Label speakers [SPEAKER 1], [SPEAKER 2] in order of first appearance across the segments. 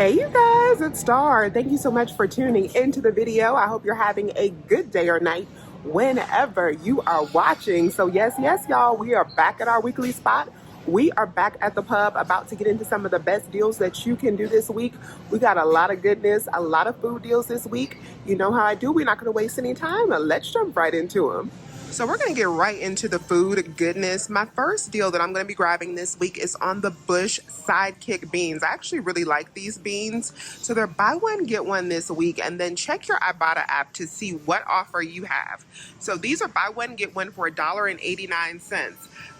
[SPEAKER 1] Hey you guys, it's Star. Thank you so much for tuning into the video. I hope you're having a good day or night whenever you are watching. So yes, y'all, we are back at our weekly spot. We are back at the pub, about to get into some of the best deals that you can do this week. We got a lot of goodness, a lot of food deals this week. You know how I do. We're not going to waste any time. Let's jump right into them. So we're going to get right into the food goodness. My first deal that I'm going to be grabbing this week is on the Bush Sidekick beans. I actually really like these beans. So they're buy one, get one this week. And then check your Ibotta app to see what offer you have. So these are buy one, get one for $1.89.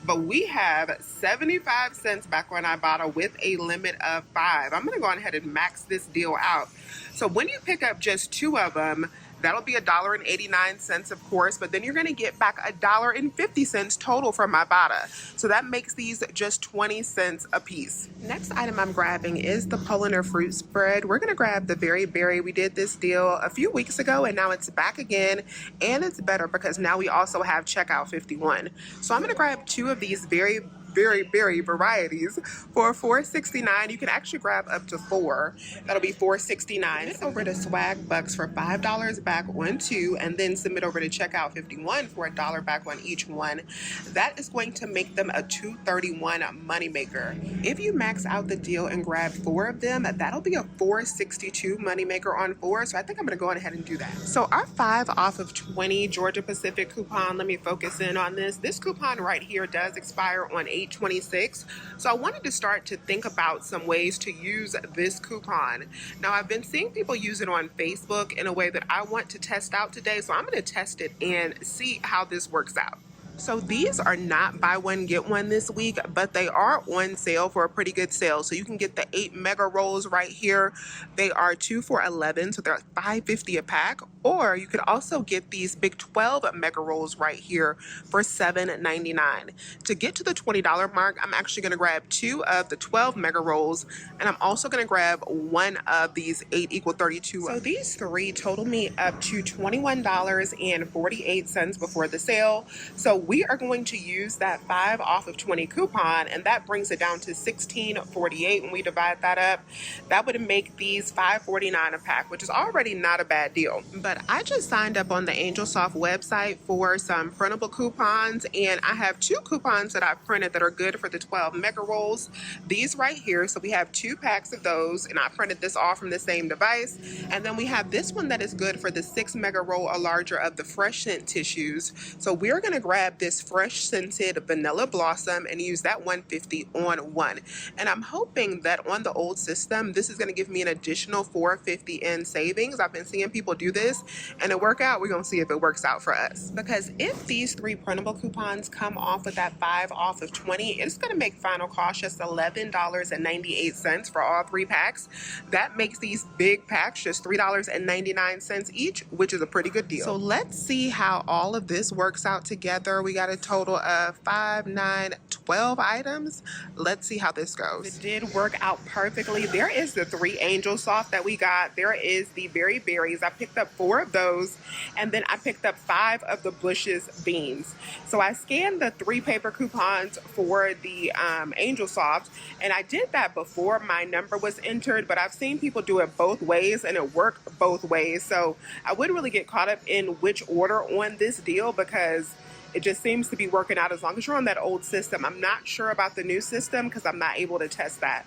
[SPEAKER 1] But we have 75 cents back on Ibotta with a limit of 5. I'm going to go ahead and max this deal out. So when you pick up just 2 of them, that'll be $1.89, of course, but then you're going to get back $1.50 total from Ibotta. So that makes these just 20 cents a piece. Next item I'm grabbing is the Polliner fruit spread. We're going to grab the Very Berry. We did this deal a few weeks ago and now it's back again, and it's better because now we also have checkout 51. So I'm going to grab 2 of these very berry varieties for $4.69. You can actually grab up to 4. That'll be $4.69. Submit over to Swag Bucks for $5 back on 2, and then submit over to Checkout 51 for $1 back on each one. That is going to make them a $2.31 moneymaker. If you max out the deal and grab 4 of them, that'll be a $4.62 moneymaker on 4. So I think I'm going to go ahead and do that. So our 5 off of 20 Georgia Pacific coupon, let me focus in on this. This coupon right here does expire on 8/26. So I wanted to start to think about some ways to use this coupon. Now I've been seeing people use it on Facebook in a way that I want to test out today. So I'm going to test it and see how this works out. So these are not buy one get one this week, but they are on sale for a pretty good sale. So you can get the 8 mega rolls right here. They are 2 for $11, so they're $5.50 a pack. Or you could also get these big 12 mega rolls right here for $7.99. To get to the $20 mark, I'm actually going to grab 2 of the 12 mega rolls, and I'm also going to grab 1 of these 8 equal 32. So these 3 total me up to $21.48 before the sale. So we are going to use that 5 off of 20 coupon, and that brings it down to $16.48. When we divide that up, that would make these $5.49 a pack, which is already not a bad deal. But I just signed up on the AngelSoft website for some printable coupons, and I have 2 coupons that I've printed that are good for the 12 mega rolls. These right here, so we have 2 packs of those, and I printed this all from the same device. And then we have this one that is good for the 6 mega roll or larger of the fresh scent tissues. So we're going to grab this fresh scented vanilla blossom and use that $1.50 on 1. And I'm hoping that on the old system, this is going to give me an additional $4.50 in savings. I've been seeing people do this and it work out. We're going to see if it works out for us. Because if these 3 printable coupons come off with that 5 off of 20, it's going to make final cost just $11.98 for all 3 packs. That makes these big packs just $3.99 each, which is a pretty good deal. So let's see how all of this works out together. We got a total of 5, 9, 12 items. Let's see how this goes. It did work out perfectly. There is the 3 AngelSoft that we got. There is the Very Berries. I picked up 4 of those, and then I picked up 5 of the Bush's beans. So I scanned the 3 paper coupons for the AngelSoft, and I did that before my number was entered, but I've seen people do it both ways and it worked both ways. So I wouldn't really get caught up in which order on this deal because it just seems to be working out as long as you're on that old system. I'm not sure about the new system because I'm not able to test that.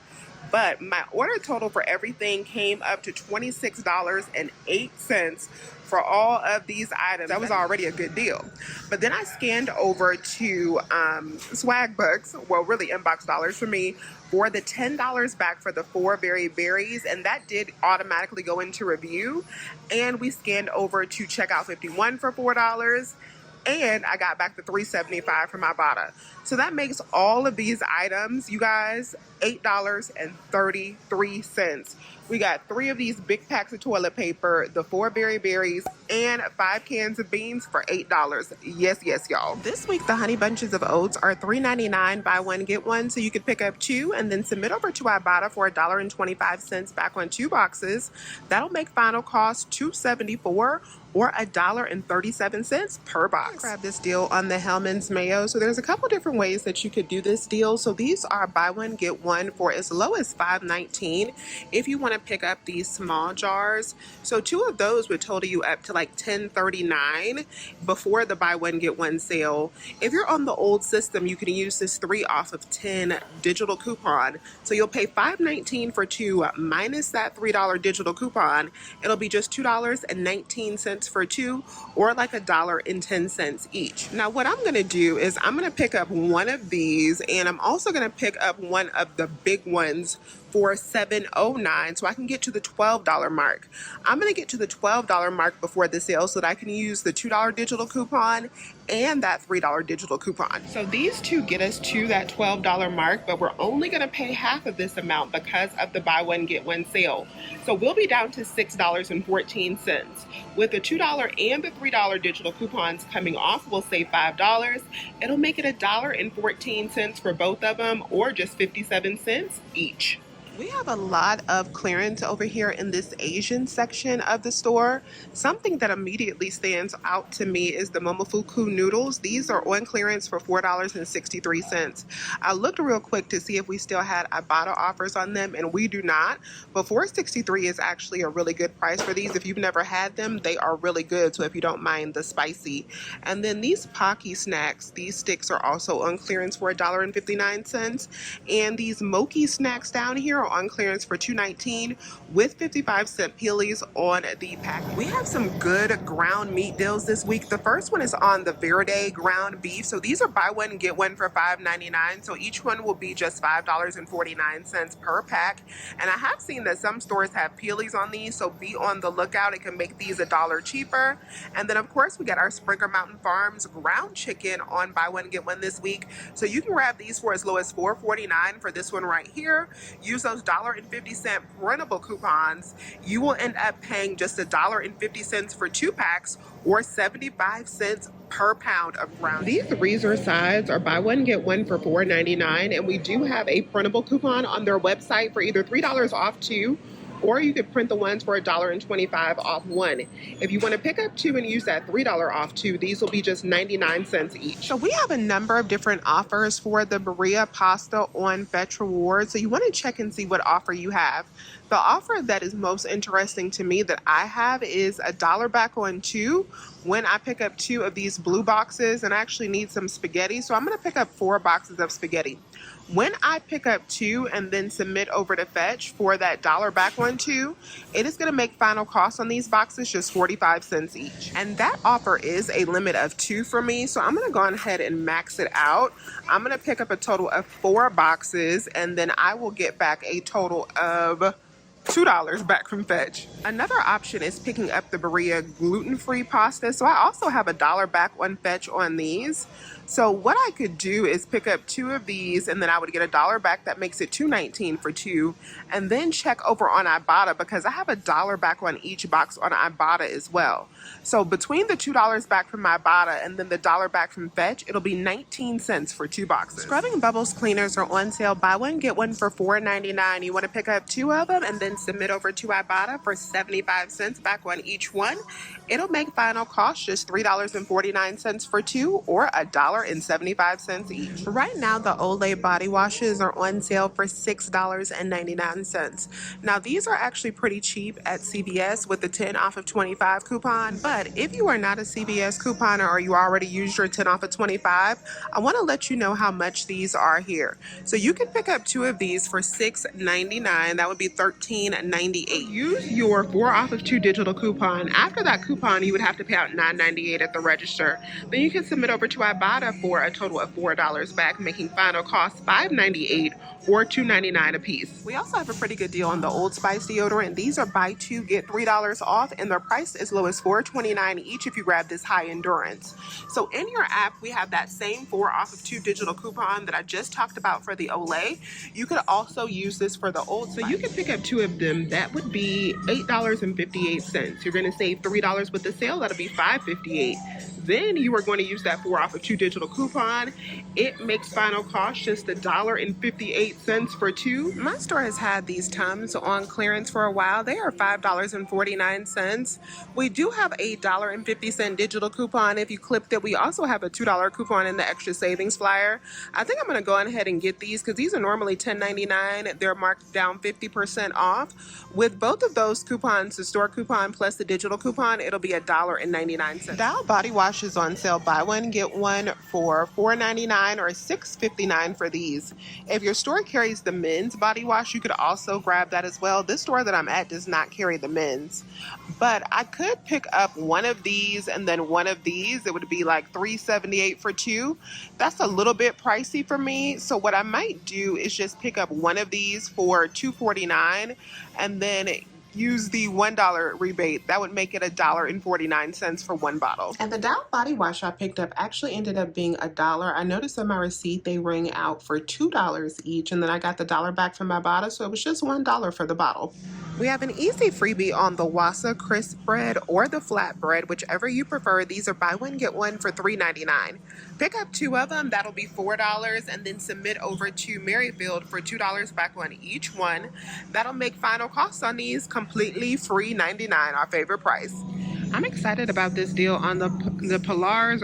[SPEAKER 1] But my order total for everything came up to $26.08 for all of these items. That was already a good deal. But then I scanned over to Swag Bucks, well, really Inbox Dollars for me, for the $10 back for the 4 Very Berries, and that did automatically go into review. And we scanned over to Checkout 51 for $4. And I got back the $3.75 from Ibotta. So that makes all of these items, you guys, $8.33. We got 3 of these big packs of toilet paper, the 4 Very Berries, and 5 cans of beans for $8. Yes, yes, y'all. This week, the honey bunches of oats are $3.99, buy one, get one. So you could pick up 2 and then submit over to Ibotta for $1.25 back on 2 boxes. That'll make final cost $2.74 or $1.37 per box. Grab this deal on the Hellmann's mayo. So there's a couple different ways that you could do this deal. So these are buy one, get one for as low as $5.19 if you want to pick up these small jars. So 2 of those would total you up to like $10.39 before the buy one, get one sale. If you're on the old system, you can use this 3 off of 10 digital coupon. So you'll pay $5.19 for 2 minus that $3 digital coupon. It'll be just $2.19 for 2 or like $1.10 each. Now what I'm gonna do is I'm gonna pick up one of these, and I'm also gonna pick up one of the big ones for $7.09 so I can get to the $12 mark. I'm gonna get to the $12 mark before the sale so that I can use the $2 digital coupon and that $3 digital coupon. So these 2 get us to that $12 mark, but we're only gonna pay half of this amount because of the buy one, get one sale. So we'll be down to $6.14. With the $2 and the $3 digital coupons coming off, we'll save $5. It'll make it $1.14 for both of them, or just 57 cents each. We have a lot of clearance over here in this Asian section of the store. Something that immediately stands out to me is the Momofuku noodles. These are on clearance for $4.63. I looked real quick to see if we still had Ibotta offers on them, and we do not. But $4.63 is actually a really good price for these. If you've never had them, they are really good, so if you don't mind the spicy. And then these Pocky snacks, these sticks are also on clearance for $1.59. And these Moki snacks down here on clearance for $2.19 with 55-cent peelies on the pack. We have some good ground meat deals this week. The first one is on the Verde ground beef. So these are buy one, get one for $5.99. So each one will be just $5.49 per pack. And I have seen that some stores have peelies on these, so be on the lookout. It can make these $1 cheaper. And then of course we got our Springer Mountain Farms ground chicken on buy one, get one this week. So you can grab these for as low as $4.49 for this one right here. Use those $1.50 printable coupons. You will end up paying just $1.50 for 2 packs or 75 cents per pound of ground. These Reezer sides are buy one, get one for $4.99, and we do have a printable coupon on their website for either $3 off 2, or you could print the ones for $1.25 off 1. If you want to pick up 2 and use that $3 off 2, these will be just 99 cents each. So we have a number of different offers for the Berea pasta on Fetch Rewards. So you want to check and see what offer you have. The offer that is most interesting to me that I have is $1 back on 2 when I pick up 2 of these blue boxes, and I actually need some spaghetti. So I'm going to pick up 4 boxes of spaghetti. When I pick up 2 and then submit over to Fetch for that $1 back on 2, it is going to make final cost on these boxes just 45 cents each. And that offer is a limit of 2 for me, so I'm going to go ahead and max it out. I'm going to pick up a total of 4 boxes, and then I will get back a total of $2 back from Fetch. Another option is picking up the Berea gluten-free pasta. So I also have $1 back on Fetch on these. So what I could do is pick up 2 of these, and then I would get $1 back. That makes it $2.19 for 2. And then check over on Ibotta, because I have $1 back on each box on Ibotta as well. So between the $2 back from Ibotta and then the $1 back from Fetch, it'll be 19 cents for 2 boxes. Scrubbing Bubbles cleaners are on sale. Buy one, get one for $4.99. You want to pick up 2 of them and then submit over to Ibotta for 75 cents back on each one. It'll make final cost just $3.49 for 2 or $1.75 each. Right now, the Olay body washes are on sale for $6.99. Now, these are actually pretty cheap at CVS with the 10 off of 25 coupon. But if you are not a CVS couponer or you already used your 10 off of 25, I want to let you know how much these are here. So you can pick up 2 of these for $6.99. That would be $13.98. Use your 4 off of 2 digital coupon. After that coupon, you would have to pay out $9.98 at the register. Then you can submit over to Ibotta for a total of $4 back, making final cost $5.98 or $2.99 a piece. We also have a pretty good deal on the Old Spice deodorant. These are buy 2, get $3 off, and they're priced as low as $4.29 each if you grab this high endurance. So in your app, we have that same 4 off of 2 digital coupon that I just talked about for the Olay. You could also use this for the Old Spice. So you can pick up 2 of of them, that would be $8.58. You're going to save $3 with the sale. That'll be $5.58. Then you are going to use that 4 off of 2 digital coupon. It makes final cost just $1.58 for 2. My store has had these Tums on clearance for a while. They are $5.49. We do have a $1.50 digital coupon. If you clipped it, we also have a $2 coupon in the extra savings flyer. I think I'm going to go ahead and get these because these are normally $10.99. They're marked down 50% off. With both of those coupons, the store coupon plus the digital coupon, it'll be $1.99. Dial body wash is on sale. Buy one, get one for $4.99 or $6.59 for these. If your store carries the men's body wash, you could also grab that as well. This store that I'm at does not carry the men's, but I could pick up one of these and then one of these. It would be like $3.78 for 2. That's a little bit pricey for me. So what I might do is just pick up one of these for $2.49 and then use the $1 rebate. That would make it $1.49 for one bottle. And the Dial body wash I picked up actually ended up being $1. I noticed on my receipt they rang out for $2 each, and then I got the $1 back from my bottle, so it was just $1 for the bottle. We have an easy freebie on the Wassa crisp bread or the flat bread, whichever you prefer. These are buy one, get one for $3.99. Pick up 2 of them, that'll be $4, and then submit over to Maryfield for $2 back on each one. That'll make final costs on these completely free, $99, our favorite price. I'm excited about this deal on the Pillars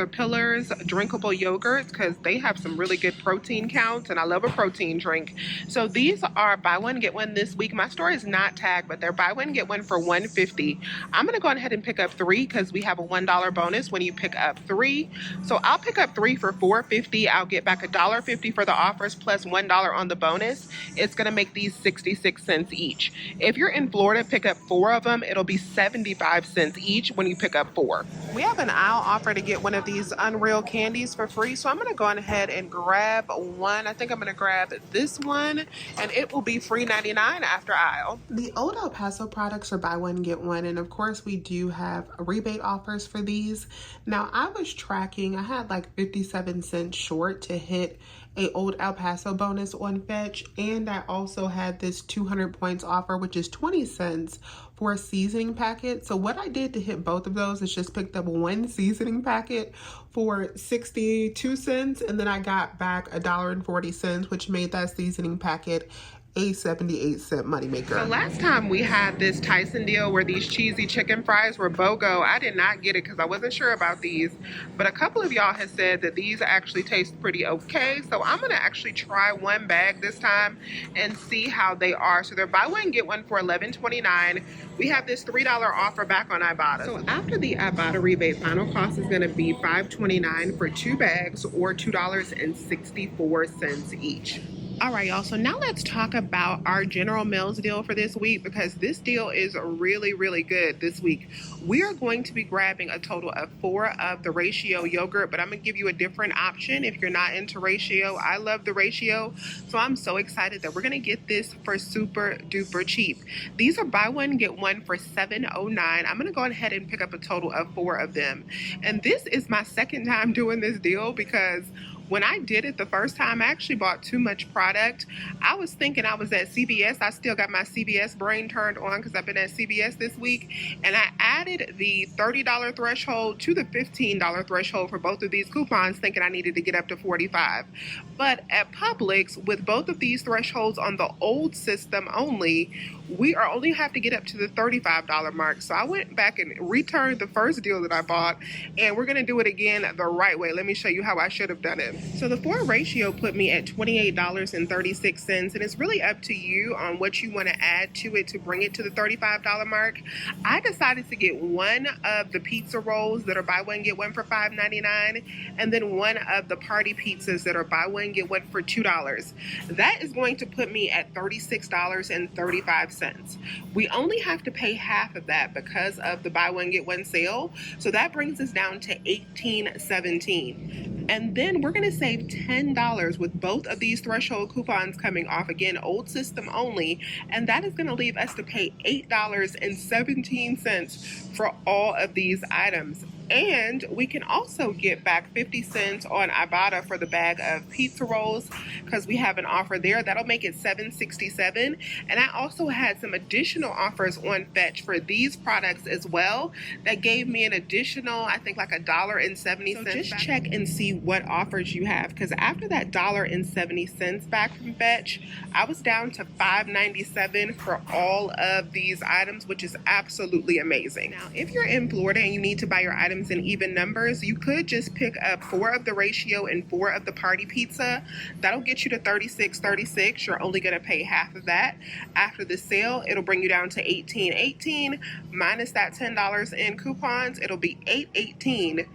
[SPEAKER 1] drinkable yogurts because they have some really good protein counts, and I love a protein drink. So these are buy one, get one this week. My store is not tagged, but they're buy one, get one for $1.50. I'm going to go ahead and pick up 3 because we have a $1 bonus when you pick up 3. So I'll pick up 3 for $4.50. I'll get back $1.50 for the offers plus $1 on the bonus. It's going to make these 66 cents each. If you're in Florida, pick up 4 of them. It'll be 75 cents each when you pick up 4. We have an aisle offer to get one of these Unreal candies for free, so I'm going to go ahead and grab one. I think I'm going to grab this one, and it will be free $99 after aisle. The Old El Paso products are buy one, get one, and of course we do have rebate offers for these. Now I was tracking, I had like 57 cents short to hit a Old El Paso bonus on Fetch, and I also had this 200 points offer, which is 20 cents for a seasoning packet. So what I did to hit both of those is just picked up one seasoning packet for 62 cents, and then I got back $1.40, which made that seasoning packet a 78-cent moneymaker. So last time we had this Tyson deal where these cheesy chicken fries were BOGO. I did not get it because I wasn't sure about these, but a couple of y'all have said that these actually taste pretty okay. So I'm gonna actually try one bag this time and see how they are. So they're buy one, get one for $11.29. We have this $3 offer back on Ibotta. So after the Ibotta rebate, final cost is gonna be $5.29 for 2 bags or $2.64 each. All right, y'all, so now let's talk about our General Mills deal for this week, because this deal is really, really good this week. We are going to be grabbing a total of 4 of the Ratio yogurt, but I'm gonna give you a different option if you're not into Ratio. I love the Ratio, so I'm so excited that we're gonna get this for super duper cheap. These are buy one, get one for $7.09. I'm gonna go ahead and pick up a total of 4 of them. And this is my second time doing this deal because when I did it the first time, I actually bought too much product. I was thinking I was at CVS. I still got my CVS brain turned on because I've been at CVS this week. And I added the $30 threshold to the $15 threshold for both of these coupons, thinking I needed to get up to $45. But at Publix, with both of these thresholds on the old system only, we only have to get up to the $35 mark. So I went back and returned the first deal that I bought, and we're gonna do it again the right way. Let me show you how I should have done it. So the 4 Ratio put me at $28.36, and it's really up to you on what you want to add to it to bring it to the $35 mark. I decided to get one of the pizza rolls that are buy one, get one for $5.99, and then one of the party pizzas that are buy one, get one for $2. That is going to put me at $36.35. We only have to pay half of that because of the buy one, get one sale. So that brings us down to $18.17. And then we're going to save $10 with both of these threshold coupons coming off. Again, old system only. And that is going to leave us to pay $8.17 for all of these items. And we can also get back 50 cents on Ibotta for the bag of pizza rolls because we have an offer there. That'll make it $7.67. And I also had some additional offers on Fetch for these products as well that gave me an additional, I think, like $1.70. So just check and see what offers you have, because after that $1.70 back from Fetch, I was down to $5.97 for all of these items, which is absolutely amazing. Now, if you're in Florida and you need to buy your items in even numbers, you could just pick up 4 of the ratio and 4 of the party pizza. That'll get you to $36.36. You're only going to pay half of that. After the sale, it'll bring you down to $18.18 minus that $10 in coupons. It'll be $8.18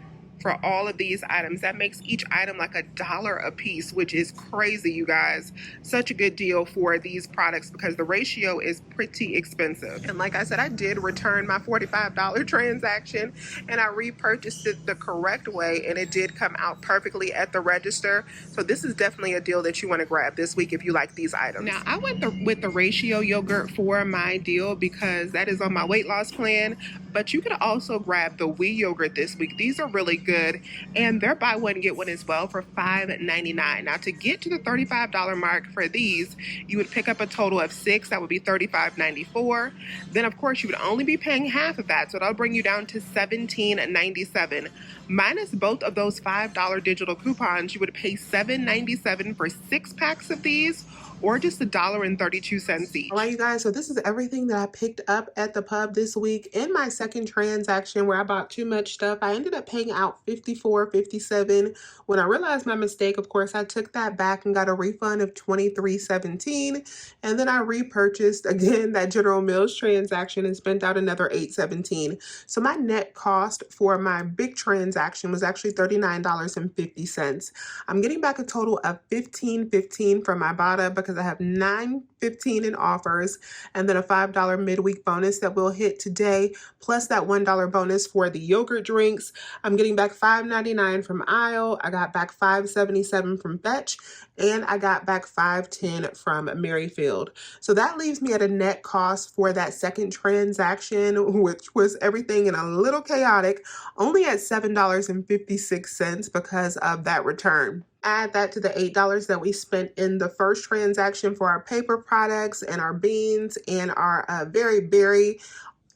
[SPEAKER 1] for all of these items. That makes each item like $1 a piece, which is crazy, you guys. Such a good deal for these products because the ratio is pretty expensive. And like I said, I did return my $45 transaction and I repurchased it the correct way, and it did come out perfectly at the register. So this is definitely a deal that you want to grab this week if you like these items. Now, I went with the ratio yogurt for my deal because that is on my weight loss plan, but you could also grab the Oui yogurt this week. These are really good, and they're buy one get one as well for $5.99. Now, to get to the $35 mark for these, you would pick up a total of 6. That would be $35.94. Then of course you would only be paying half of that, so that'll bring you down to $17.97. Minus both of those $5 digital coupons, you would pay $7.97 for 6 packs of these, or just $1.32 each. All right, you guys, so this is everything that I picked up at the pub this week. In my second transaction where I bought too much stuff, I ended up paying out $54.57. When I realized my mistake, of course, I took that back and got a refund of $23.17. And then I repurchased again that General Mills transaction and spent out another $8.17. So my net cost for my big transaction was actually $39.50. I'm getting back a total of $15.15 from Ibotta because I have $9.15 in offers and then a $5 midweek bonus that will hit today, plus that $1 bonus for the yogurt drinks. I'm getting back $5.99 from Aisle. I got back $5.77 from Fetch, and I got back $5.10 from Merrifield. So that leaves me at a net cost for that second transaction, which was everything and a little chaotic, only at $7.56 because of that return. Add that to the $8 that we spent in the first transaction for our paper products and our beans and our berry.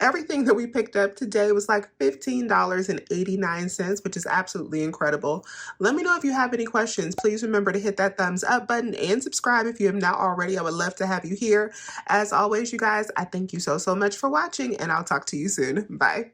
[SPEAKER 1] Everything that we picked up today was like $15.89, which is absolutely incredible. Let me know if you have any questions. Please remember to hit that thumbs up button and subscribe if you have not already. I would love to have you here. As always, you guys, I thank you so much for watching, and I'll talk to you soon. Bye.